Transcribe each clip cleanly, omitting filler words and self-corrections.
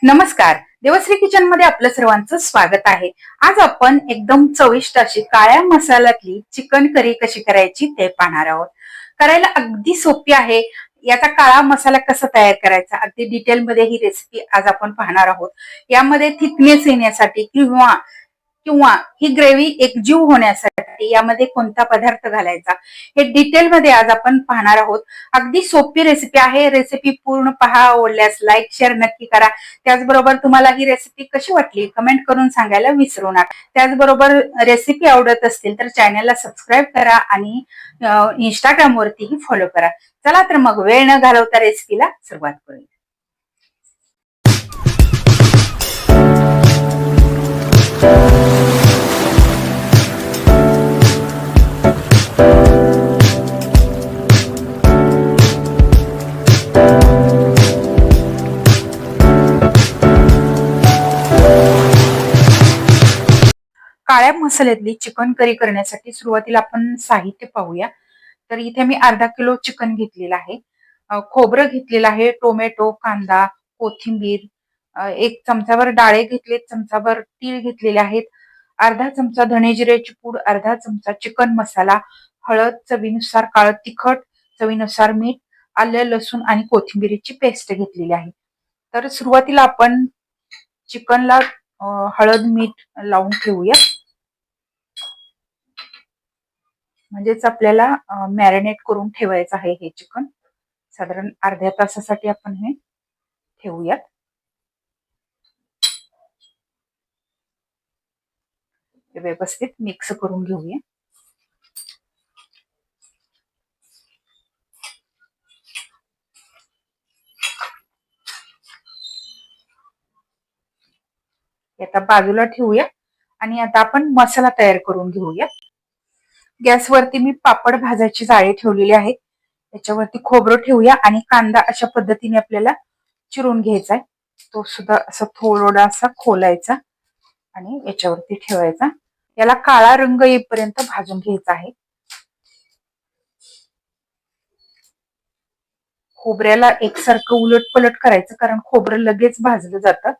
नमस्कार. देवश्री किचन मध्ये आपलं सर्वांचं स्वागत आहे. आज आपण एकदम चविष्ट अशी काळ्या मसाल्यातली चिकन करी कशी करायची ते पाहणार आहोत. करायला अगदी सोपी आहे. याचा काळा मसाला कसा तयार करायचा अगदी डिटेल मध्ये ही रेसिपी आज आपण पाहणार आहोत. यामध्ये थिकनेस येण्यासाठी किंवा किंवा ही ग्रेव्ही एकजीव होण्यासाठी यामध्ये कोणता पदार्थ घालायचा हे डिटेल मध्ये आज आपण पाहणार आहोत. अगदी सोपी रेसिपी आहे. रेसिपी पूर्ण पहा. आवडल्यास लाईक शेअर नक्की करा. त्याचबरोबर तुम्हाला ही रेसिपी कशी वाटली कमेंट करून सांगायला विसरू नका. त्याचबरोबर रेसिपी आवडत असतील तर चॅनलला सबस्क्राईब करा आणि इंस्टाग्राम वरतीही फॉलो करा. चला तर मग वेळ न घालवता रेसिपीला सुरुवात करूया. काळ्या मसाल्यातली चिकन करी करण्यासाठी सुरुवातीला आपण साहित्य पाहूया. तर इथे मी अर्धा किलो चिकन घेतलेलं आहे. खोबरं घेतलेलं आहे, टोमॅटो, कांदा, कोथिंबीर, एक चमचाभर डाळे घेतले, चमचाभर तीळ घेतलेले आहेत, अर्धा चमचा धने जिऱ्याची पूड, अर्धा चमचा चिकन मसाला, हळद चवीनुसार, काळं तिखट चवीनुसार, मीठ, आलं लसूण आणि कोथिंबीरीची पेस्ट घेतलेली आहे. तर सुरुवातीला आपण चिकनला हळद मीठ लावून ठेवूया. म्हणजेच आपल्याला मॅरिनेट करून ठेवायचं आहे हे चिकन. साधारण अर्ध्या तासासाठी आपण हे ठेवूयात. व्यवस्थित मिक्स करून घेऊया. आता बाजूला ठेवूया आणि आता आपण मसाला तयार करून घेऊया. गॅसवरती मी पापड भाजायची जाळी ठेवलेली आहे. त्याच्यावरती खोबरं ठेवूया आणि कांदा अशा पद्धतीने आपल्याला चिरून घ्यायचा आहे. तो सुद्धा असा थोडासा खोलायचा आणि याच्यावरती ठेवायचा. याला काळा रंग येईपर्यंत भाजून घ्यायचा आहे. खोबऱ्याला एकसारखं उलट पलट करायचं कारण खोबरं लगेच भाजलं जातं.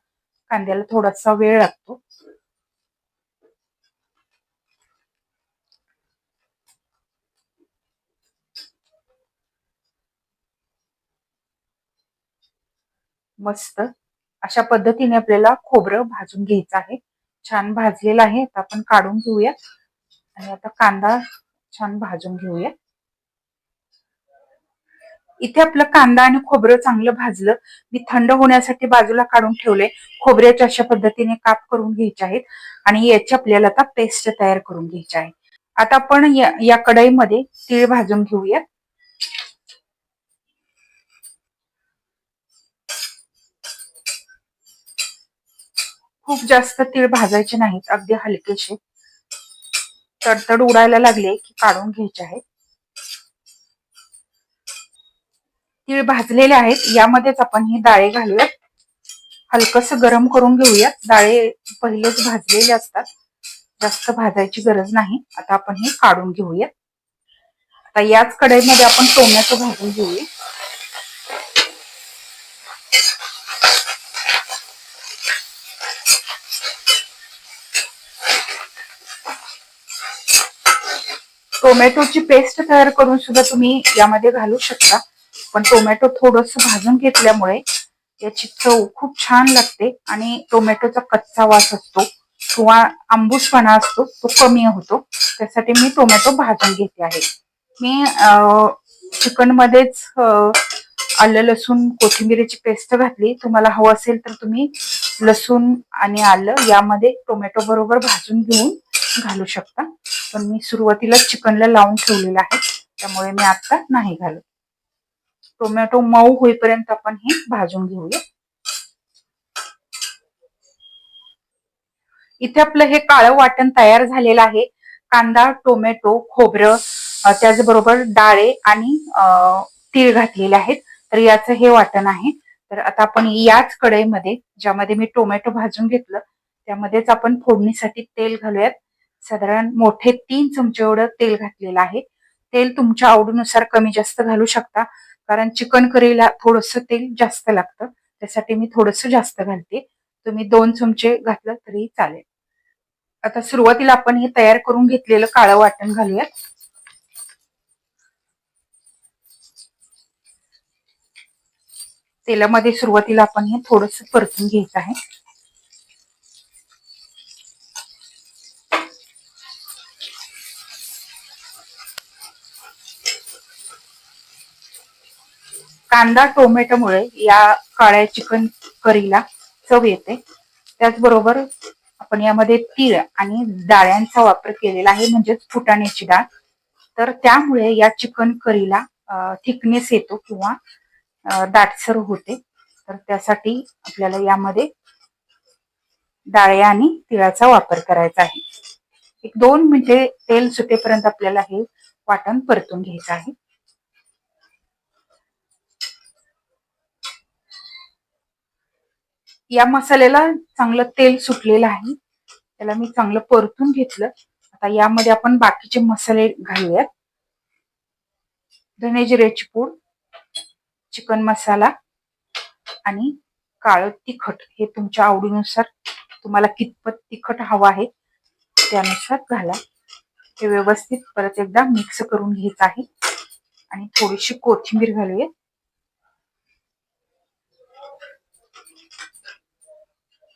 कांद्याला थोडासा वेळ लागतो. मस्त अशा पद्धतीने आपल्याला खोबरं भाजून घ्यायचं आहे. छान भाजलेलं आहे. आता आपण काढून घेऊया आणि आता कांदा छान भाजून घेऊया. इथे आपलं कांदा आणि खोबरं चांगलं भाजलं. मी थंड होण्यासाठी बाजूला काढून ठेवले. खोबऱ्याच्या अशा पद्धतीने काप करून घ्यायचे आहेत आणि याची आपल्याला आता पेस्ट तयार करून घ्यायची आहे. आता आपण या कढईमध्ये तीळ भाजून घेऊया. खूप जास्त तीळ भाजायचे नाहीत, अगदी हलकेसे. तडतड उडायला लागले की काढून घ्यायचे आहेत. तीळ भाजलेले आहेत. यामध्येच आपण ही डाळे घालूयात. हलकस गरम करून घेऊया. डाळे पहिलेच भाजलेले असतात, जास्त भाजायची गरज नाही. आता आपण हे काढून घेऊया. आता याच कढईमध्ये आपण टोमॅटो भाजून घेऊया. टोमॅटोची पेस्ट तयार करून सुद्धा तुम्ही यामध्ये घालू शकता, पण टोमॅटो थोडस भाजून घेतल्यामुळे याची चव खूप छान लागते आणि टोमॅटोचा कच्चा वास असतो किंवा आंबूसपणा असतो तो कमी होतो. त्यासाठी मी टोमॅटो भाजून घेते आहे. मी चिकन मध्येच आलं लसूण कोथिंबीरीची पेस्ट घातली. तुम्हाला हवं असेल तर तुम्ही लसूण आणि आलं यामध्ये टोमॅटो बरोबर भाजून घेऊन घालू शकता, पण मी सुरुवातीला चिकनला लावून ठेवलेलं आहे त्यामुळे मी आता नाही घालत. टोमॅटो मऊ होईपर्यंत आपण हे भाजून घेऊया. इथे आपलं हे काळं वाटण तयार झालेलं आहे. कांदा, टोमॅटो, खोबरं, त्याचबरोबर डाळे आणि तीळ घातलेले आहेत. तर याचं हे वाटण आहे. तर आता आपण याच कढईमध्ये ज्यामध्ये मी टोमॅटो भाजून घेतलं त्यामध्येच आपण फोडणीसाठी तेल घालूयात. साधारण मोठे 3 चमचे एवढं तेल घातलेलं आहे. तेल तुमच्या आवडीनुसार कमी जास्त घालू शकता, कारण चिकन करीला थोडंसं तेल जास्त लागतं. त्यासाठी मी थोडंसं जास्त घालते. तुम्ही 2 चमचे घातलं तरी चालेल. आता सुरुवातीला आपण हे तयार करून घेतलेलं काळं वाटण घालूया. तेलामध्ये सुरुवातीला आपण हे थोडंसं परतून घ्यायचं आहे. कांदा टोमॅटोमुळे या काळ्या चिकन करीला चव येते. त्याचबरोबर आपण यामध्ये तीळ आणि डाळ्यांचा वापर केलेला आहे, म्हणजेच फुटाण्याची डाळ. तर त्यामुळे या चिकन करीला थिकनेस येतो किंवा दाटसर होते. तर त्यासाठी आपल्याला यामध्ये डाळ्या आणि तिळाचा वापर करायचा आहे. 1-2 मिनिटे तेल सुटेपर्यंत आपल्याला हे वाटण परतून घ्यायचं आहे. या मसाल्याला चांगलं तेल सुटलेलं आहे. त्याला मी चांगलं परतून घेतलं. आता यामध्ये आपण बाकीचे मसाले घालूयात. धने जिऱ्याची पूड, चिकन मसाला आणि काळं तिखट हे तुमच्या आवडीनुसार, तुम्हाला कितपत तिखट हवं आहे त्यानुसार घाला. हे व्यवस्थित परत एकदा मिक्स करून घ्यायचं आहे आणि थोडीशी कोथिंबीर घालूया.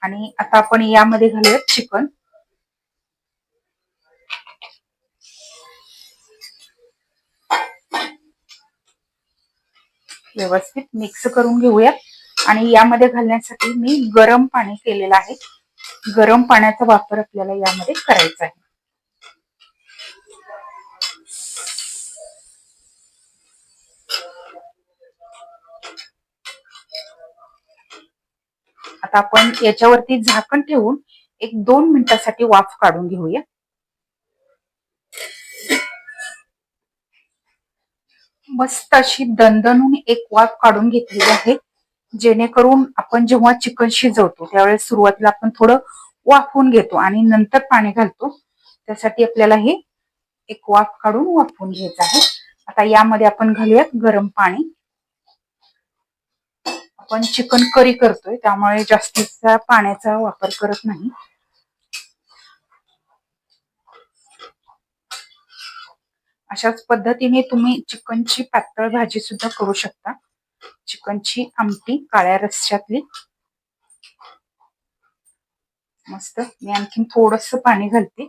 आणि आता आपण यामध्ये घालूया चिकन. व्यवस्थित मिक्स करून घेऊया. आणि यामध्ये घालण्यासाठी मी गरम पाणी केलेलं आहे. गरम पाण्याचा वापर आपल्याला यामध्ये करायचा आहे. आता आपण याच्यावरती झाकण ठेवून 1-2 मिनिटासाठी वाफ काढून घेऊया. मस्त अशी दणदणून एक वाफ काढून घेतलेली आहे. जेणेकरून आपण जेव्हा चिकन शिजवतो त्यावेळेस सुरुवातीला आपण थोडं वाफवून घेतो आणि नंतर पाणी घालतो. त्यासाठी आपल्याला हे एक वाफ काढून वाफवून घ्यायचं आहे. आता यामध्ये आपण घालूयात गरम पाणी. आपण चिकन करी करतोय त्यामुळे जास्तीचा पाण्याचा वापर करत नाही. अशाच पद्धतीने तुम्ही चिकनची पातळ भाजी सुद्धा करू शकता. चिकनची आमटी काळ्या रस्स्यातली. मस्त. मी आणखीन थोडंसं पाणी घालते.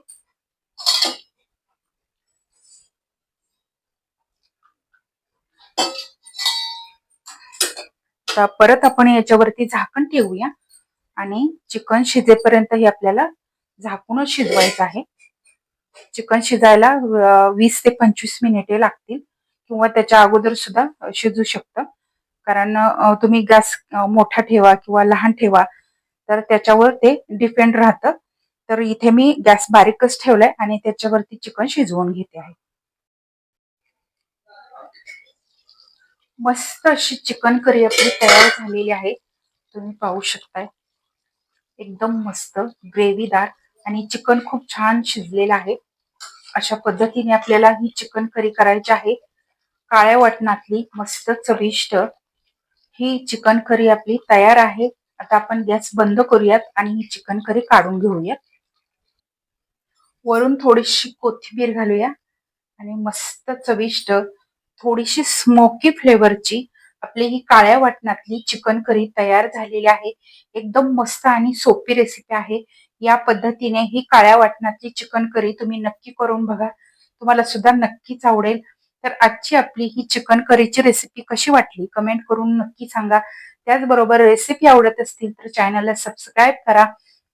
परत आपण याच्यावरती झाकण ठेवूया आणि चिकन शिजेपर्यंत हे आपल्याला झाकूनच शिजवायचं आहे. चिकन शिजायला 20 ते 25 मिनिटे लागतील किंवा त्याच्या अगोदर सुद्धा शिजू शकतं. कारण तुम्ही गॅस मोठा ठेवा किंवा लहान ठेवा तर त्याच्यावर ते डिपेंड राहतं. तर इथे मी गॅस बारीकच ठेवलाय आणि त्याच्यावरती चिकन शिजवून घेते आहे. मस्त अशी चिकन करी आपली तयार झालेली आहे. तुम्ही पाहू शकताय. एकदम मस्त ग्रेव्हीदार आणि चिकन खूप छान शिजलेलं आहे. अशा पद्धतीने आपल्याला ही चिकन करी करायची आहे. काळ्या वाटणातली मस्त चविष्ट ही चिकन करी आपली तयार आहे. आता आपण गॅस बंद करूयात आणि ही चिकन करी काढून घेऊयात. वरून थोडीशी कोथिंबीर घालूया आणि मस्त चविष्ट थोडीशी स्मोकी फ्लेवरची आपली ही काळ्या वाटणातली चिकन करी तयार झालेली आहे. एकदम मस्त आणि सोपी रेसिपी आहे. या पद्धतीने ही काळ्या वाटणातली चिकन करी तुम्ही नक्की करून बघा. तुम्हाला सुद्धा नक्कीच आवडेल. तर आजची आपली ही चिकन करीची रेसिपी कशी वाटली कमेंट करून नक्की सांगा. त्याचबरोबर रेसिपी आवडत असतील तर चॅनलला सबस्क्राईब करा.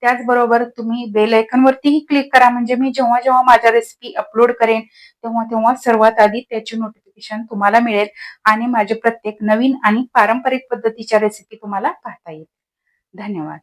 त्याचबरोबर तुम्ही बेल आयकॉनवरतीही क्लिक करा, म्हणजे मी जेव्हा जेव्हा माझ्या रेसिपी अपलोड करेन तेव्हा तेव्हा सर्वात आधी त्याची नोटिफिकेशन तुम्हाला मिळेल आणि माझे प्रत्येक नवीन आणि पारंपरिक पद्धतीच्या रेसिपी तुम्हाला पाहता येईल. धन्यवाद.